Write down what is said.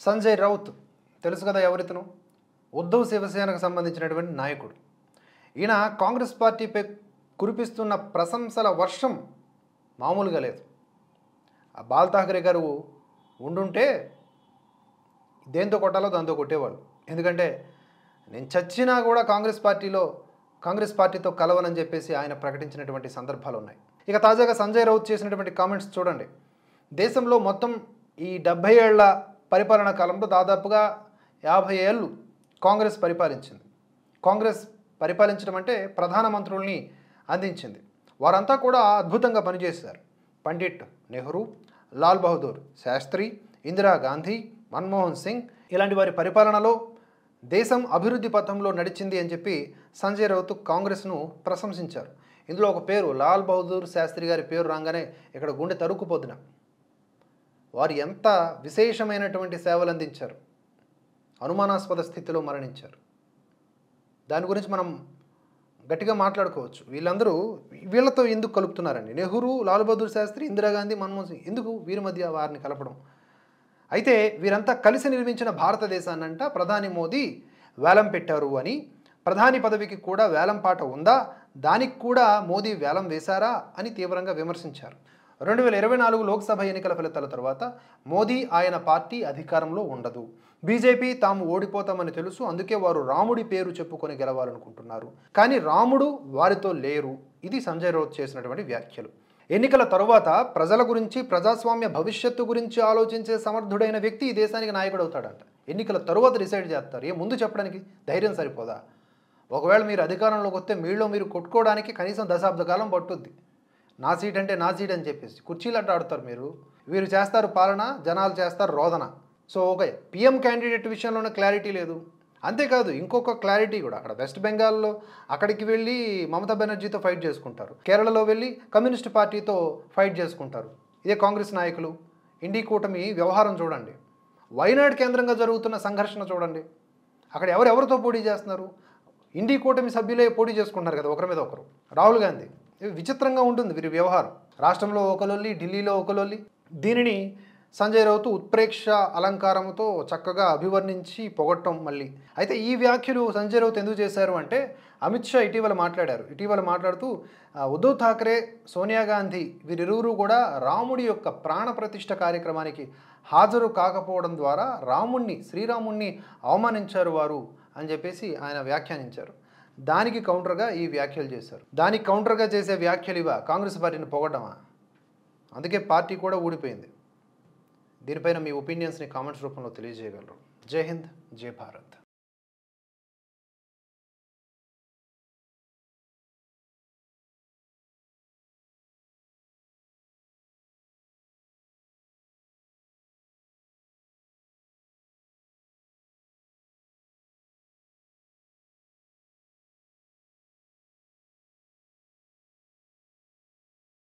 సంజయ్ రౌత్ తెలుసు కదా ఎవరితను? ఉద్ధవ్ శివసేనకు సంబంధించినటువంటి నాయకుడు. ఈయన కాంగ్రెస్ పార్టీపై కురిపిస్తున్న ప్రశంసల వర్షం మామూలుగా లేదు. ఆ బాల్ ఠాకరే గారు ఉండుంటే దేంతో కొట్టాలో దాంతో కొట్టేవాళ్ళు. ఎందుకంటే నేను చచ్చినా కూడా కాంగ్రెస్ పార్టీతో కలవనని చెప్పేసి ఆయన ప్రకటించినటువంటి సందర్భాలు ఉన్నాయి. ఇక తాజాగా సంజయ్ రౌత్ చేసినటువంటి కామెంట్స్ చూడండి. దేశంలో మొత్తం ఈ 70 ఏళ్ల పరిపాలనా కాలంలో దాదాపుగా 50 ఏళ్ళు కాంగ్రెస్ పరిపాలించింది. కాంగ్రెస్ పరిపాలించడం అంటే ప్రధానమంత్రుల్ని అందించింది. వారంతా కూడా అద్భుతంగా పనిచేశారు. పండిట్ నెహ్రూ, లాల్ బహదూర్ శాస్త్రి, ఇందిరాగాంధీ, మన్మోహన్ సింగ్ ఇలాంటి వారి పరిపాలనలో దేశం అభివృద్ధి పథంలో నడిచింది అని చెప్పి సంజయ్ రౌత్ కాంగ్రెస్ను ప్రశంసించారు. ఇందులో ఒక పేరు లాల్ బహదూర్ శాస్త్రి గారి పేరు రాగానే ఇక్కడ గుండె తరుక్కుపోతున్నా. వారు ఎంత విశేషమైనటువంటి సేవలు అందించారు. అనుమానాస్పద స్థితిలో మరణించారు. దాని గురించి మనం గట్టిగా మాట్లాడుకోవచ్చు. వీళ్ళతో ఎందుకు కలుపుతున్నారండి? నెహ్రూ, లాల్ బహదూర్ శాస్త్రి, ఇందిరాగాంధీ, మన్మోహన్ సింగ్ ఎందుకు వీరి మధ్య వారిని కలపడం? అయితే వీరంతా కలిసి నిర్మించిన భారతదేశాన్నంట ప్రధాని మోదీ వేలం పెట్టారు అని, ప్రధాని పదవికి కూడా వేలం పాట ఉందా, దానికి కూడా మోదీ వేలం వేశారా అని తీవ్రంగా విమర్శించారు. 2024 లోక్సభ ఎన్నికల ఫలితాల తర్వాత మోదీ ఆయన పార్టీ అధికారంలో ఉండదు. బీజేపీ తాము ఓడిపోతామని తెలుసు, అందుకే వారు రాముడి పేరు చెప్పుకొని గెలవాలనుకుంటున్నారు. కానీ రాముడు వారితో లేరు. ఇది సంజయ్ రౌత్ చేసినటువంటి వ్యాఖ్యలు. ఎన్నికల తరువాత ప్రజల గురించి, ప్రజాస్వామ్య భవిష్యత్తు గురించి ఆలోచించే సమర్థుడైన వ్యక్తి ఈ దేశానికి నాయకుడు అవుతాడంట. ఎన్నికల తరువాత డిసైడ్ చేస్తారు. ముందు చెప్పడానికి ధైర్యం సరిపోదా? ఒకవేళ మీరు అధికారంలోకి వస్తే మీరు కొట్టుకోవడానికి కనీసం దశాబ్ద కాలం పట్టుద్ది. నా సీట్ అంటే నా సీట్ అని చెప్పేసి కుర్చీలట్ట ఆడుతారు మీరు. వీరు చేస్తారు పాలన, జనాలు చేస్తారు రోదన. సో ఓకే, పిఎం క్యాండిడేట్ విషయంలోనే క్లారిటీ లేదు. అంతేకాదు ఇంకొక క్లారిటీ కూడా, అక్కడ వెస్ట్ బెంగాల్లో అక్కడికి వెళ్ళి మమతా బెనర్జీతో ఫైట్ చేసుకుంటారు, కేరళలో వెళ్ళి కమ్యూనిస్ట్ పార్టీతో ఫైట్ చేసుకుంటారు. ఇదే కాంగ్రెస్ నాయకులు. ఇండి కూటమి వ్యవహారం చూడండి. వైనాడ్ కేంద్రంగా జరుగుతున్న సంఘర్షణ చూడండి. అక్కడ ఎవరెవరితో పోటీ చేస్తున్నారు? ఇండి కూటమి సభ్యులే పోటీ చేసుకుంటున్నారు కదా ఒకరి మీద ఒకరు. రాహుల్ గాంధీ. విచిత్రంగా ఉంటుంది వీరి వ్యవహారం. రాష్ట్రంలో ఒకలొల్లి, ఢిల్లీలో ఒకలొల్లి. దీనిని సంజయ్ రౌత్ ఉత్ప్రేక్ష అలంకారంతో చక్కగా అభివర్ణించి పొగట్టం మళ్ళీ. అయితే ఈ వ్యాఖ్యలు సంజయ్ రౌత్ ఎందుకు చేశారు అంటే, అమిత్ షా ఇటీవల మాట్లాడుతూ ఉద్ధవ్ ఠాకరే, సోనియా గాంధీ వీరిరువురు కూడా రాముడి యొక్క ప్రాణప్రతిష్ఠ కార్యక్రమానికి హాజరు కాకపోవడం ద్వారా శ్రీరాముణ్ణి అవమానించారు వారు అని చెప్పేసి ఆయన వ్యాఖ్యానించారు. దానికి కౌంటర్గా ఈ వ్యాఖ్యలు చేశారు. దానికి కౌంటర్గా చేసే వ్యాఖ్యలు ఇవా? కాంగ్రెస్ పార్టీని పొగడమా? అందుకే పార్టీ కూడా ఊడిపోయింది. దీనిపైన మీ ఒపీనియన్స్ని కామెంట్స్ రూపంలో తెలియజేయగలరు. జై హింద్, జై భారత్.